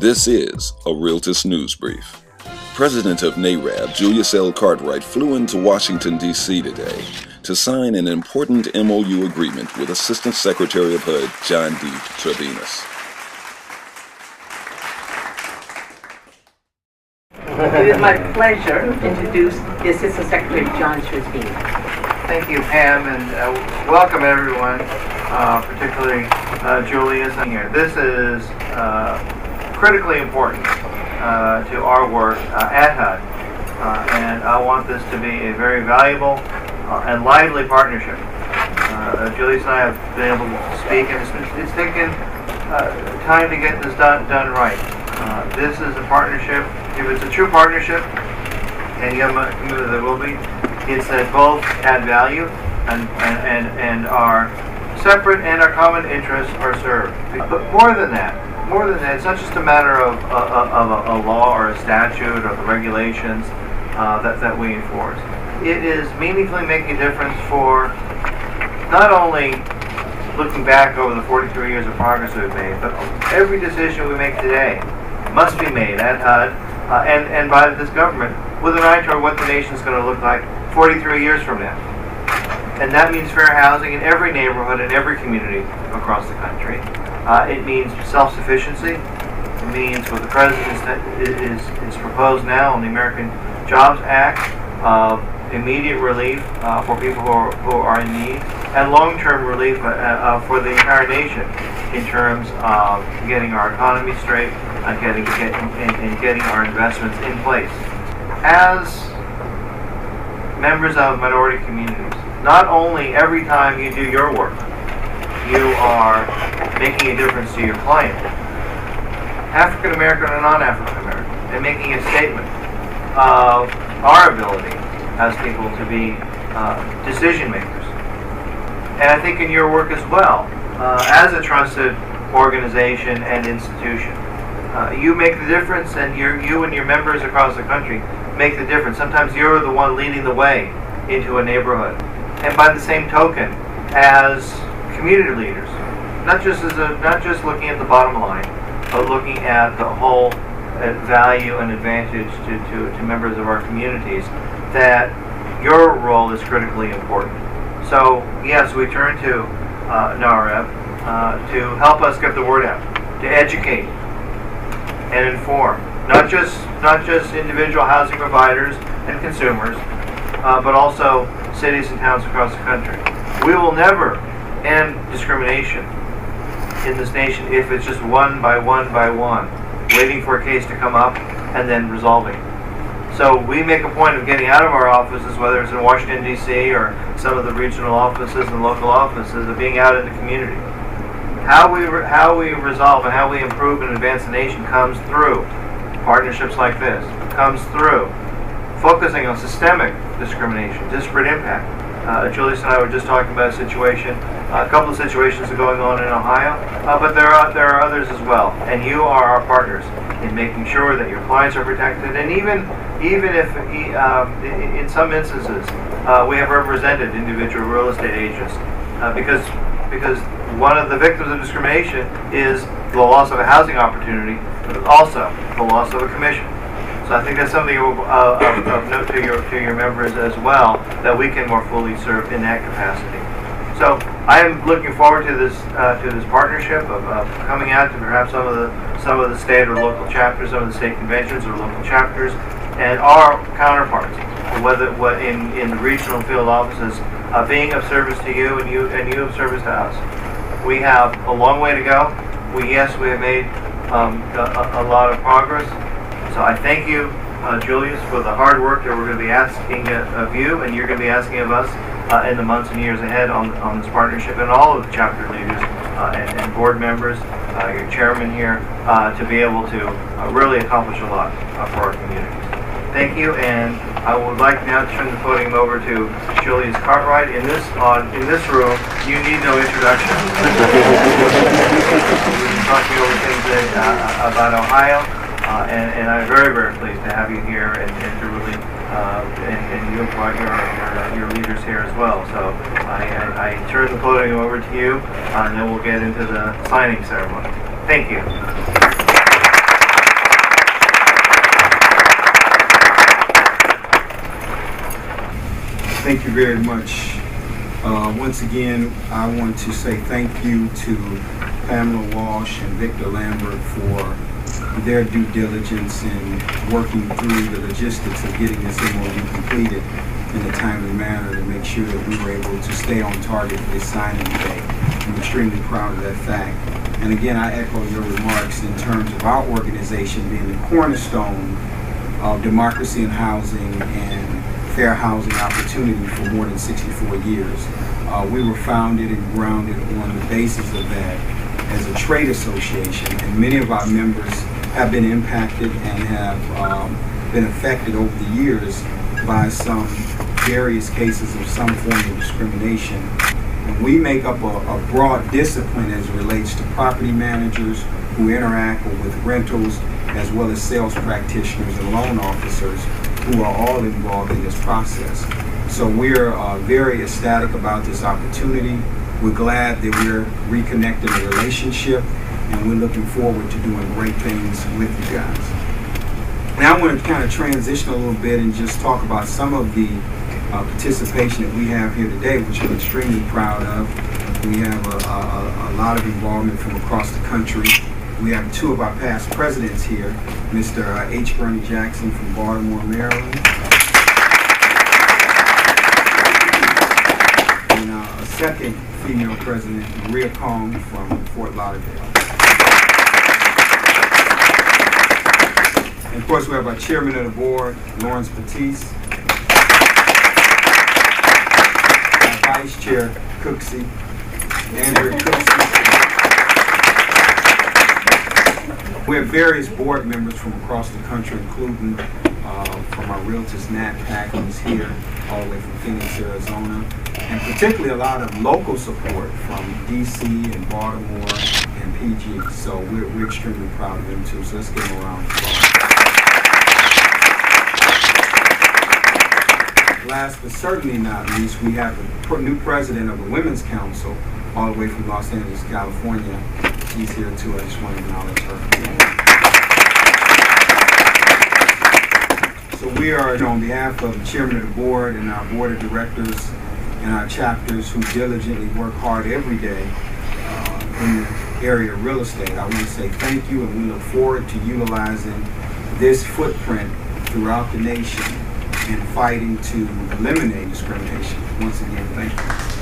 This is a Realtus News Brief. President of Nareb, Julius L. Cartwright, flew into Washington, D.C. today to sign an important MOU agreement with Assistant Secretary of HUD John D. Trevinas. It is my pleasure to introduce the Assistant Secretary John Trevinas. Thank you, Pam, and welcome everyone, particularly Julius here. This is critically important to our work at HUD, and I want this to be a very valuable and lively partnership. Julius and I have been able to speak, and it's taken time to get this done right. This is a partnership. If it's a true partnership, and you have a community that will be, it's that both add value and are separate, and our common interests are served. But more than that, it's not just a matter of a law or a statute or the regulations that we enforce. It is meaningfully making a difference for not only looking back over the 43 years of progress we've made, but every decision we make today must be made at HUD and by this government with an eye toward what the nation's going to look like 43 years from now. And that means fair housing in every neighborhood and every community across the country. It means self-sufficiency. It means what the President is proposed now in the American Jobs Act of immediate relief for people who are in need, and long-term relief for the entire nation in terms of getting our economy straight and getting our investments in place. As members of minority communities, not only every time you do your work, you are making a difference to your client, African American or non-African American, and making a statement of our ability as people to be decision makers. And I think in your work as well, as a trusted organization and institution, you make the difference, and you and your members across the country make the difference. Sometimes you're the one leading the way into a neighborhood. And by the same token, as community leaders, not just looking at the bottom line, but looking at the whole value and advantage to members of our communities, that your role is critically important. So yes, we turn to Nareb to help us get the word out, to educate and inform, not just individual housing providers and consumers, but also cities and towns across the country. We will never end discrimination in this nation if it's just one by one, waiting for a case to come up and then resolving. So we make a point of getting out of our offices, whether it's in Washington, D.C. or some of the regional offices and local offices, of being out in the community. How we resolve and how we improve and advance the nation comes through partnerships like this, comes through focusing on systemic discrimination, disparate impact. Julius and I were just talking about a couple of situations are going on in Ohio, but there are others as well. And you are our partners in making sure that your clients are protected, and even if in some instances we have represented individual real estate agents because one of the victims of discrimination is the loss of a housing opportunity, but also the loss of a commission. So I think that's something of note to your members as well, that we can more fully serve in that capacity. So I am looking forward to this partnership of coming out to perhaps some of the state or local chapters, some of the state conventions or local chapters, and our counterparts, whether in the regional field offices, being of service to you and you of service to us. We have a long way to go. We have made a lot of progress. So I thank you, Julius, for the hard work that we're going to be asking of you, and you're going to be asking of us in the months and years ahead on this partnership, and all of the chapter leaders and board members, your chairman here, to be able to really accomplish a lot for our communities. Thank you, and I would like now to turn the podium over to Julius Cartwright. In this room, you need no introduction. We've been talking over things about Ohio. And I'm very, very pleased to have you here and to really and you brought your leaders here as well. So I turn the podium over to you, and then we'll get into the signing ceremony. Thank you. Thank you very much. Once again, I want to say thank you to Pamela Walsh and Victor Lambert for their due diligence in working through the logistics of getting this MOU completed in a timely manner to make sure that we were able to stay on target for this signing today. I'm extremely proud of that fact. And again, I echo your remarks in terms of our organization being the cornerstone of democracy in housing and fair housing opportunity for more than 64 years. We were founded and grounded on the basis of that as a trade association, and many of our members have been impacted and have been affected over the years by some various cases of some form of discrimination. And we make up a broad discipline as it relates to property managers who interact with rentals, as well as sales practitioners and loan officers who are all involved in this process. So we're very ecstatic about this opportunity. We're glad that we're reconnecting the relationship, and we're looking forward to doing great things with you guys. Now I want to kind of transition a little bit and just talk about some of the participation that we have here today, which I'm extremely proud of. We have a lot of involvement from across the country. We have two of our past presidents here, Mr. H. Bernie Jackson from Baltimore, Maryland, and a second female president, Maria Kong from Fort Lauderdale. And of course, we have our chairman of the board, Lawrence Batiste, our vice chair, Cooksey, Andrea Cooksey. We have various board members from across the country, including from our Realtors NAPAC, who's here, all the way from Phoenix, Arizona, and particularly a lot of local support from DC and Baltimore and PG. So we're extremely proud of them too. So let's give them a round of applause. Last but certainly not least, we have the new president of the Women's Council, all the way from Los Angeles, California. She's here too. I just want to acknowledge her. So we are on behalf of the chairman of the board and our board of directors and our chapters who diligently work hard every day in the area of real estate. I want to say thank you, and we look forward to utilizing this footprint throughout the nation and fighting to eliminate discrimination. Once again, thank you.